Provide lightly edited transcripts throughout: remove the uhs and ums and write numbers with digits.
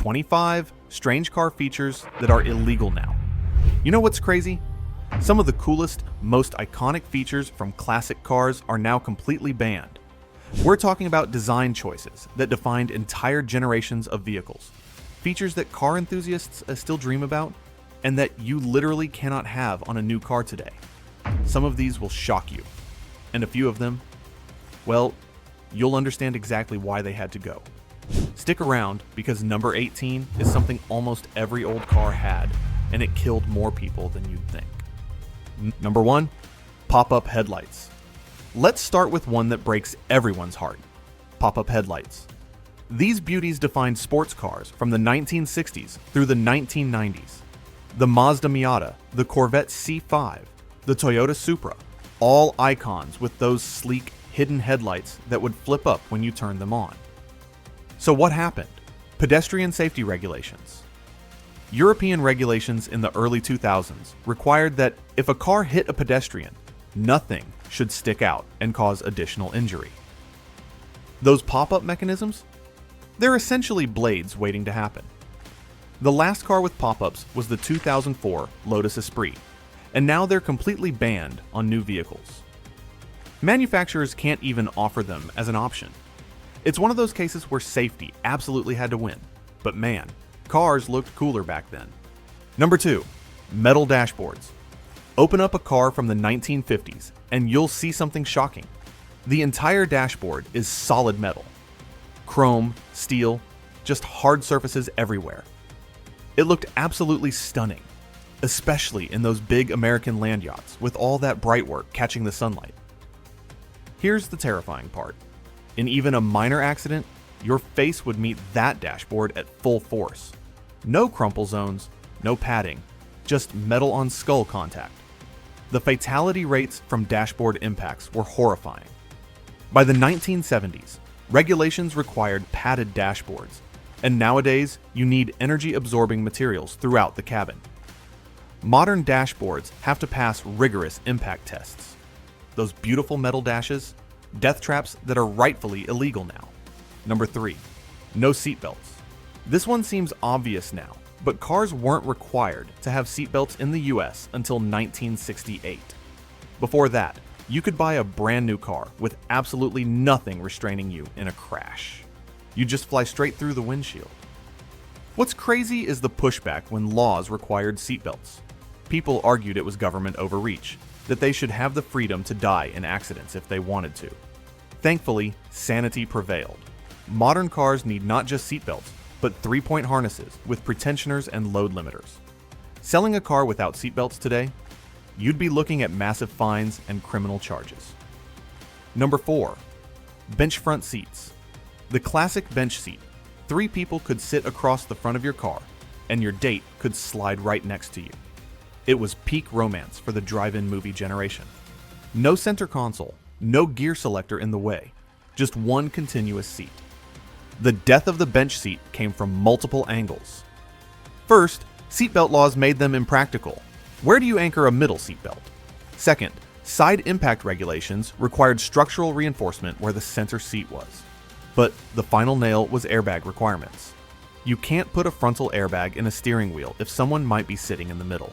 25 strange car features that are illegal now. You know what's crazy? Some of the coolest, most iconic features from classic cars are now completely banned. We're talking about design choices that defined entire generations of vehicles. Features that car enthusiasts still dream about, and that you literally cannot have on a new car today. Some of these will shock you, and a few of them, well, you'll understand exactly why they had to go. Stick around, because number 18 is something almost every old car had, and it killed more people than you'd think. Number 1, pop-up headlights. Let's start with one that breaks everyone's heart: pop-up headlights. These beauties defined sports cars from the 1960s through the 1990s. The Mazda Miata, the Corvette C5, the Toyota Supra, all icons with those sleek, hidden headlights that would flip up when you turned them on. So what happened? Pedestrian safety regulations. European regulations in the early 2000s required that if a car hit a pedestrian, nothing should stick out and cause additional injury. Those pop-up mechanisms? They're essentially blades waiting to happen. The last car with pop-ups was the 2004 Lotus Esprit, and now they're completely banned on new vehicles. Manufacturers can't even offer them as an option. It's one of those cases where safety absolutely had to win, but man, cars looked cooler back then. Number 2, metal dashboards. Open up a car from the 1950s and you'll see something shocking. The entire dashboard is solid metal. Chrome, steel, just hard surfaces everywhere. It looked absolutely stunning, especially in those big American land yachts with all that bright work catching the sunlight. Here's the terrifying part. In even a minor accident, your face would meet that dashboard at full force. No crumple zones, no padding, just metal on skull contact. The fatality rates from dashboard impacts were horrifying. By the 1970s, regulations required padded dashboards, and nowadays you need energy-absorbing materials throughout the cabin. Modern dashboards have to pass rigorous impact tests. Those beautiful metal dashes, death traps that are rightfully illegal now. Number 3, no seatbelts. This one seems obvious now, but cars weren't required to have seatbelts in the US until 1968. Before that, you could buy a brand new car with absolutely nothing restraining you in a crash. You'd just fly straight through the windshield. What's crazy is the pushback when laws required seatbelts. People argued it was government overreach, that they should have the freedom to die in accidents if they wanted to. Thankfully, sanity prevailed. Modern cars need not just seatbelts, but 3-point harnesses with pretensioners and load limiters. Selling a car without seatbelts today? You'd be looking at massive fines and criminal charges. Number 4, bench front seats. The classic bench seat. 3 people could sit across the front of your car, and your date could slide right next to you. It was peak romance for the drive-in movie generation. No center console, no gear selector in the way, just one continuous seat. The death of the bench seat came from multiple angles. First, seatbelt laws made them impractical. Where do you anchor a middle seatbelt? Second, side impact regulations required structural reinforcement where the center seat was. But the final nail was airbag requirements. You can't put a frontal airbag in a steering wheel if someone might be sitting in the middle.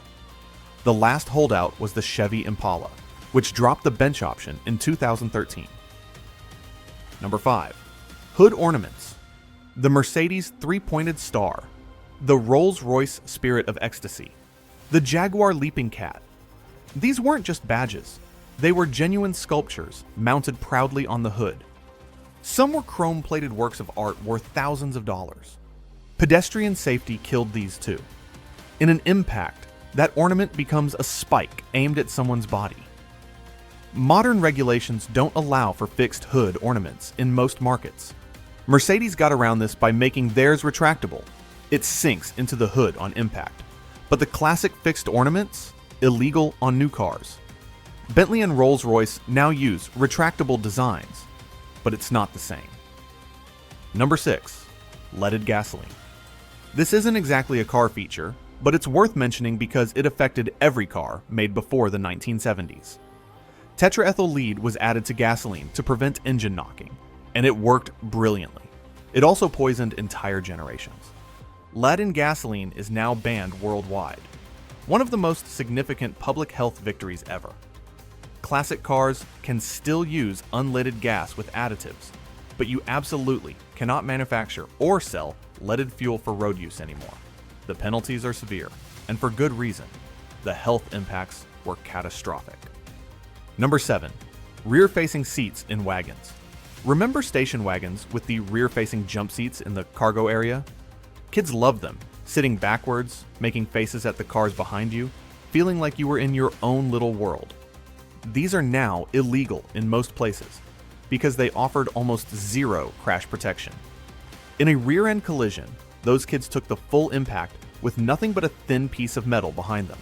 The last holdout was the Chevy Impala, which dropped the bench option in 2013. Number 5, hood ornaments. The Mercedes 3-pointed star, the Rolls-Royce Spirit of Ecstasy, the Jaguar Leaping Cat. These weren't just badges. They were genuine sculptures mounted proudly on the hood. Some were chrome-plated works of art worth thousands of dollars. Pedestrian safety killed these too. In an impact, that ornament becomes a spike aimed at someone's body. Modern regulations don't allow for fixed hood ornaments in most markets. Mercedes got around this by making theirs retractable. It sinks into the hood on impact. But the classic fixed ornaments? Illegal on new cars. Bentley and Rolls-Royce now use retractable designs, but it's not the same. Number 6, leaded gasoline. This isn't exactly a car feature, but it's worth mentioning because it affected every car made before the 1970s. Tetraethyl lead was added to gasoline to prevent engine knocking, and it worked brilliantly. It also poisoned entire generations. Lead in gasoline is now banned worldwide. One of the most significant public health victories ever. Classic cars can still use unleaded gas with additives, but you absolutely cannot manufacture or sell leaded fuel for road use anymore. The penalties are severe, and for good reason. The health impacts were catastrophic. Number 7. Rear-facing seats in wagons. Remember station wagons with the rear-facing jump seats in the cargo area? Kids loved them, sitting backwards, making faces at the cars behind you, feeling like you were in your own little world. These are now illegal in most places because they offered almost zero crash protection. In a rear-end collision, those kids took the full impact with nothing but a thin piece of metal behind them.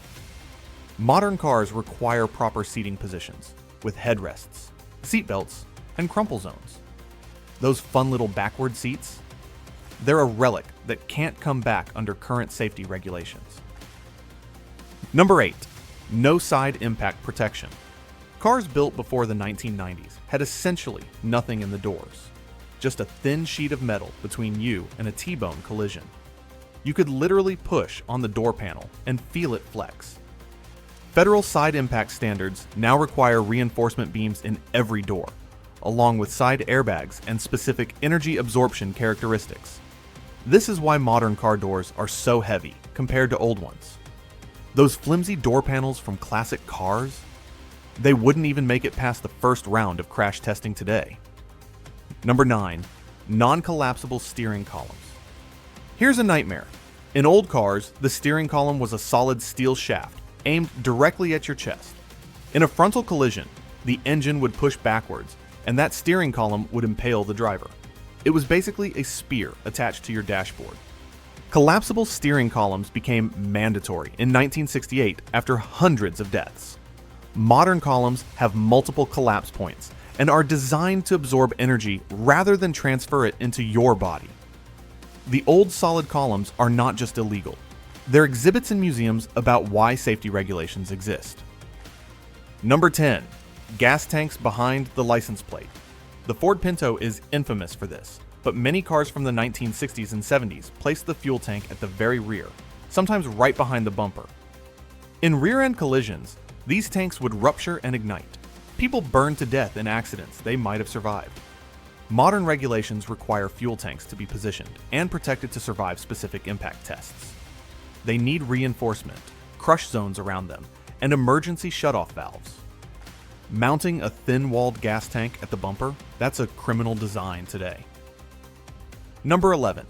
Modern cars require proper seating positions, with headrests, seatbelts, and crumple zones. Those fun little backward seats? They're a relic that can't come back under current safety regulations. Number 8. No side impact protection. Cars built before the 1990s had essentially nothing in the doors. Just a thin sheet of metal between you and a T-bone collision. You could literally push on the door panel and feel it flex. Federal side impact standards now require reinforcement beams in every door, along with side airbags and specific energy absorption characteristics. This is why modern car doors are so heavy compared to old ones. Those flimsy door panels from classic cars? They wouldn't even make it past the first round of crash testing today. Number 9. Non-collapsible steering columns. Here's a nightmare. In old cars, the steering column was a solid steel shaft aimed directly at your chest. In a frontal collision, the engine would push backwards, and that steering column would impale the driver. It was basically a spear attached to your dashboard. Collapsible steering columns became mandatory in 1968 after hundreds of deaths. Modern columns have multiple collapse points and are designed to absorb energy rather than transfer it into your body. The old solid columns are not just illegal. They're exhibits in museums about why safety regulations exist. Number 10. Gas tanks behind the license plate. The Ford Pinto is infamous for this, but many cars from the 1960s and 70s placed the fuel tank at the very rear, sometimes right behind the bumper. In rear-end collisions, these tanks would rupture and ignite. People burned to death in accidents they might have survived. Modern regulations require fuel tanks to be positioned and protected to survive specific impact tests. They need reinforcement, crush zones around them, and emergency shutoff valves. Mounting a thin-walled gas tank at the bumper, that's a criminal design today. Number 11.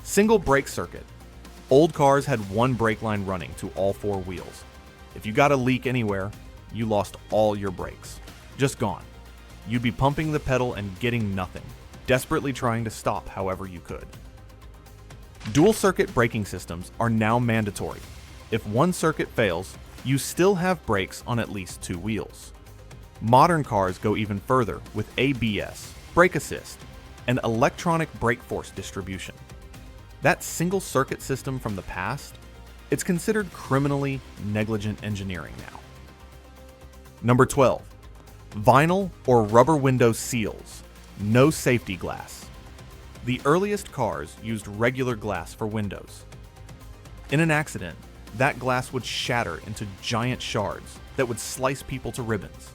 Single brake circuit. Old cars had one brake line running to all four wheels. If you got a leak anywhere, you lost all your brakes. Just gone. You'd be pumping the pedal and getting nothing, desperately trying to stop however you could. Dual circuit braking systems are now mandatory. If one circuit fails, you still have brakes on at least two wheels. Modern cars go even further with ABS, brake assist, and electronic brake force distribution. That single circuit system from the past, it's considered criminally negligent engineering now. Number 12. Vinyl or rubber window seals. No safety glass. The earliest cars used regular glass for windows. In an accident, that glass would shatter into giant shards that would slice people to ribbons.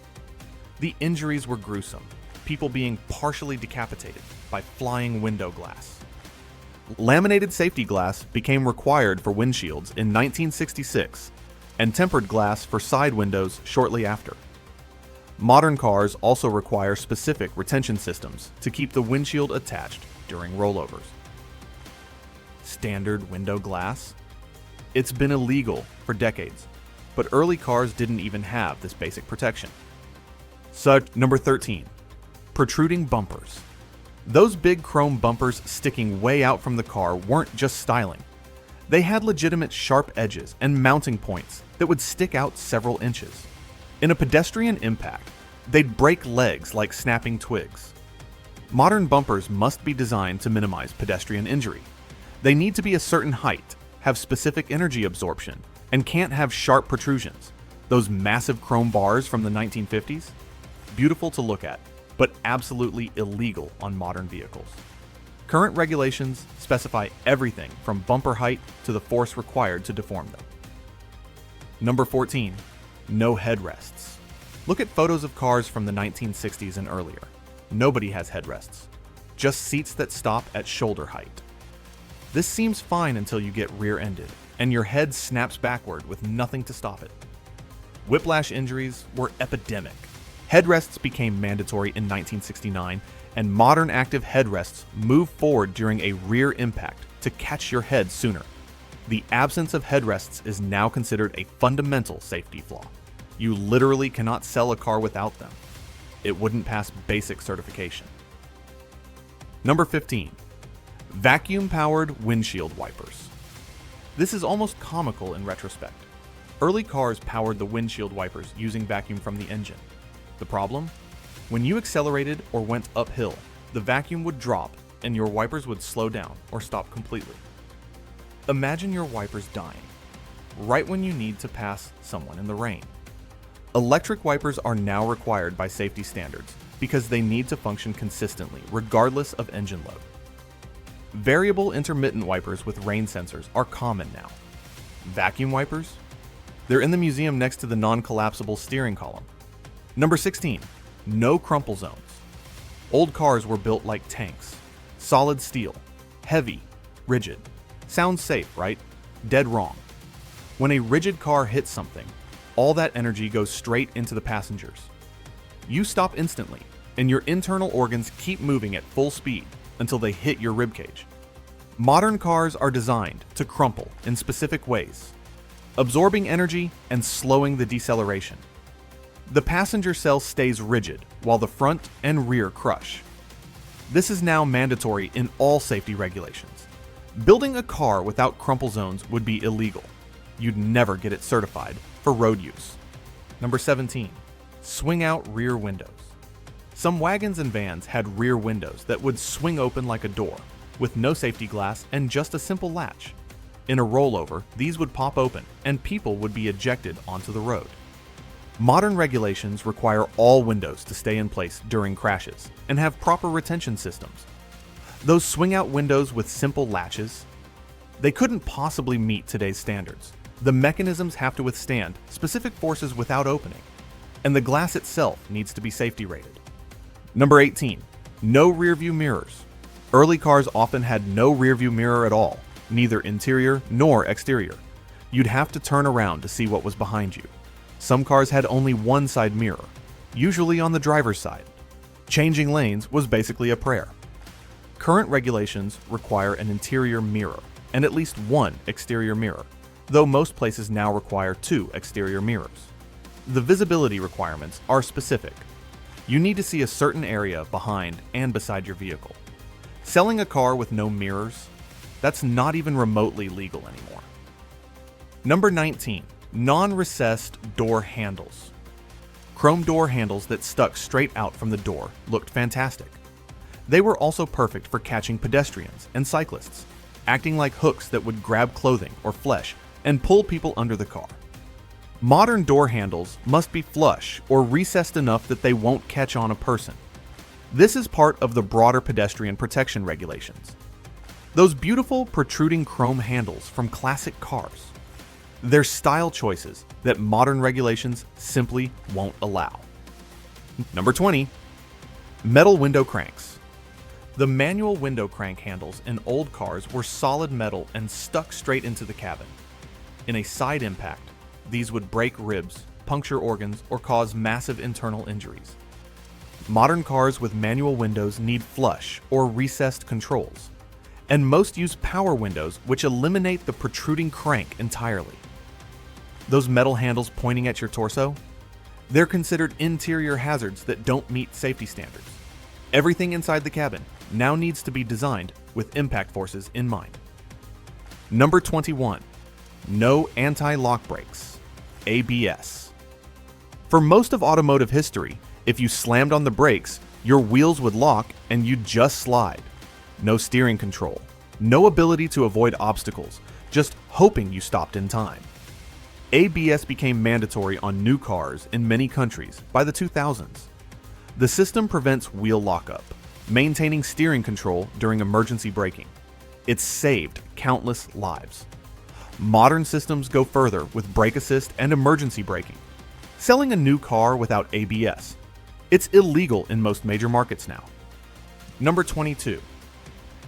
The injuries were gruesome, people being partially decapitated by flying window glass. Laminated safety glass became required for windshields in 1966, and tempered glass for side windows shortly after. Modern cars also require specific retention systems to keep the windshield attached during rollovers. Standard window glass? It's been illegal for decades, but early cars didn't even have this basic protection. Number 13. Protruding bumpers. Those big chrome bumpers sticking way out from the car weren't just styling. They had legitimate sharp edges and mounting points that would stick out several inches. In a pedestrian impact, they'd break legs like snapping twigs. Modern bumpers must be designed to minimize pedestrian injury. They need to be a certain height, have specific energy absorption, and can't have sharp protrusions. Those massive chrome bars from the 1950s? Beautiful to look at, but absolutely illegal on modern vehicles. Current regulations specify everything from bumper height to the force required to deform them. Number 14. No headrests. Look at photos of cars from the 1960s and earlier. Nobody has headrests, just seats that stop at shoulder height. This seems fine until you get rear-ended, and your head snaps backward with nothing to stop it. Whiplash injuries were epidemic. Headrests became mandatory in 1969, and modern active headrests move forward during a rear impact to catch your head sooner. The absence of headrests is now considered a fundamental safety flaw. You literally cannot sell a car without them. It wouldn't pass basic certification. Number 15. Vacuum-powered windshield wipers. This is almost comical in retrospect. Early cars powered the windshield wipers using vacuum from the engine. The problem? When you accelerated or went uphill, the vacuum would drop and your wipers would slow down or stop completely. Imagine your wipers dying, right when you need to pass someone in the rain. Electric wipers are now required by safety standards because they need to function consistently, regardless of engine load. Variable intermittent wipers with rain sensors are common now. Vacuum wipers? They're in the museum next to the non-collapsible steering column. Number 16. No crumple zones. Old cars were built like tanks. Solid steel. Heavy. Rigid. Sounds safe, right? Dead wrong. When a rigid car hits something, all that energy goes straight into the passengers. You stop instantly, and your internal organs keep moving at full speed until they hit your ribcage. Modern cars are designed to crumple in specific ways, absorbing energy and slowing the deceleration. The passenger cell stays rigid while the front and rear crush. This is now mandatory in all safety regulations. Building a car without crumple zones would be illegal. You'd never get it certified for road use. Number 17. Swing out rear windows. Some wagons and vans had rear windows that would swing open like a door, with no safety glass and just a simple latch. In a rollover, these would pop open and people would be ejected onto the road. Modern regulations require all windows to stay in place during crashes and have proper retention systems. Those swing-out windows with simple latches, they couldn't possibly meet today's standards. The mechanisms have to withstand specific forces without opening, and the glass itself needs to be safety rated. Number 18. No rearview mirrors. Early cars often had no rearview mirror at all, neither interior nor exterior. You'd have to turn around to see what was behind you. Some cars had only one side mirror, usually on the driver's side. Changing lanes was basically a prayer. Current regulations require an interior mirror and at least one exterior mirror, though most places now require 2 exterior mirrors. The visibility requirements are specific. You need to see a certain area behind and beside your vehicle. Selling a car with no mirrors, that's not even remotely legal anymore. Number 19. Non-recessed door handles. Chrome door handles that stuck straight out from the door looked fantastic. They were also perfect for catching pedestrians and cyclists, acting like hooks that would grab clothing or flesh and pull people under the car. Modern door handles must be flush or recessed enough that they won't catch on a person. This is part of the broader pedestrian protection regulations. Those beautiful protruding chrome handles from classic cars. They're style choices that modern regulations simply won't allow. Number 20. Metal window cranks. The manual window crank handles in old cars were solid metal and stuck straight into the cabin. In a side impact, these would break ribs, puncture organs, or cause massive internal injuries. Modern cars with manual windows need flush or recessed controls, and most use power windows which eliminate the protruding crank entirely. Those metal handles pointing at your torso? They're considered interior hazards that don't meet safety standards. Everything inside the cabin now needs to be designed with impact forces in mind. Number 21. No anti-lock brakes, ABS. For most of automotive history, if you slammed on the brakes, your wheels would lock and you'd just slide. No steering control, no ability to avoid obstacles, just hoping you stopped in time. ABS became mandatory on new cars in many countries by the 2000s. The system prevents wheel lockup, maintaining steering control during emergency braking. It's saved countless lives. Modern systems go further with brake assist and emergency braking. Selling a new car without ABS. It's illegal in most major markets now. Number 22.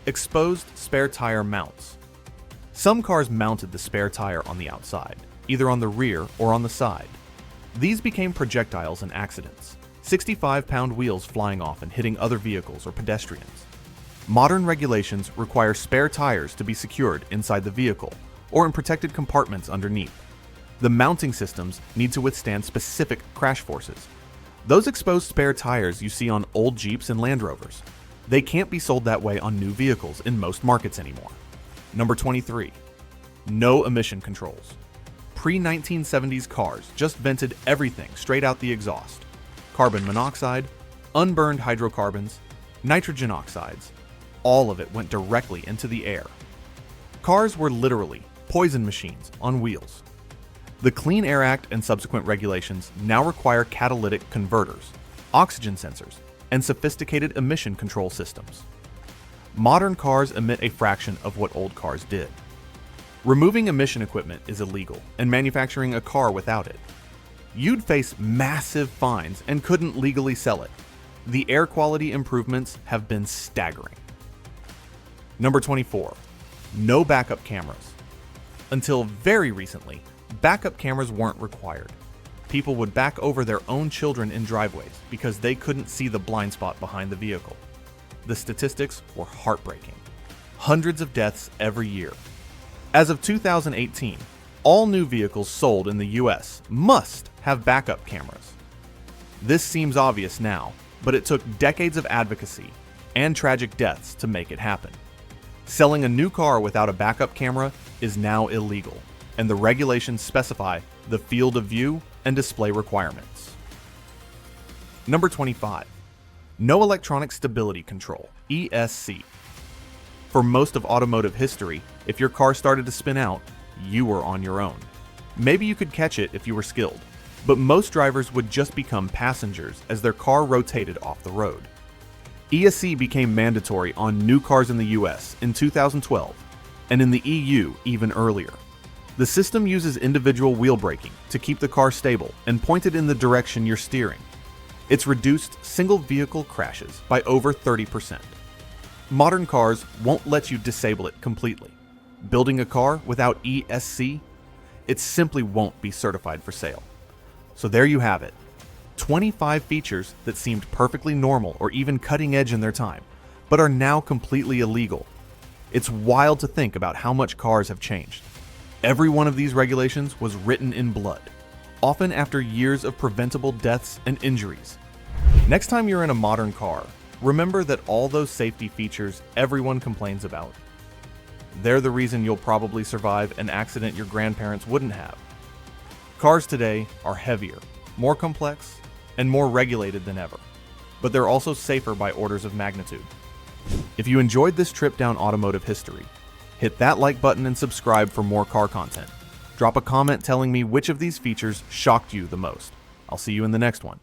Exposed spare tire mounts. Some cars mounted the spare tire on the outside, either on the rear or on the side. These became projectiles in accidents, 65-pound wheels flying off and hitting other vehicles or pedestrians. Modern regulations require spare tires to be secured inside the vehicle or in protected compartments underneath. The mounting systems need to withstand specific crash forces. Those exposed spare tires you see on old Jeeps and Land Rovers. They can't be sold that way on new vehicles in most markets anymore. Number 23. No emission controls. Pre-1970s cars just vented everything straight out the exhaust. Carbon monoxide, unburned hydrocarbons, nitrogen oxides, all of it went directly into the air. Cars were literally poison machines on wheels. The Clean Air Act and subsequent regulations now require catalytic converters, oxygen sensors, and sophisticated emission control systems. Modern cars emit a fraction of what old cars did. Removing emission equipment is illegal, and manufacturing a car without it. You'd face massive fines and couldn't legally sell it. The air quality improvements have been staggering. Number 24. No backup cameras. Until very recently, backup cameras weren't required. People would back over their own children in driveways because they couldn't see the blind spot behind the vehicle. The statistics were heartbreaking. Hundreds of deaths every year. As of 2018, all new vehicles sold in the US must have backup cameras. This seems obvious now, but it took decades of advocacy and tragic deaths to make it happen. Selling a new car without a backup camera is now illegal, and the regulations specify the field of view and display requirements. Number 25. No electronic stability control, ESC. For most of automotive history, if your car started to spin out, you were on your own. Maybe you could catch it if you were skilled, but most drivers would just become passengers as their car rotated off the road. ESC became mandatory on new cars in the US in 2012, and in the EU even earlier. The system uses individual wheel braking to keep the car stable and pointed in the direction you're steering. It's reduced single vehicle crashes by over 30%. Modern cars won't let you disable it completely. Building a car without ESC, it simply won't be certified for sale. So there you have it. 25 features that seemed perfectly normal or even cutting edge in their time, but are now completely illegal. It's wild to think about how much cars have changed. Every one of these regulations was written in blood, often after years of preventable deaths and injuries. Next time you're in a modern car, remember that all those safety features everyone complains about, they're the reason you'll probably survive an accident your grandparents wouldn't have. Cars today are heavier, more complex, and more regulated than ever, but they're also safer by orders of magnitude. If you enjoyed this trip down automotive history, hit that like button and subscribe for more car content. Drop a comment telling me which of these features shocked you the most. I'll see you in the next one.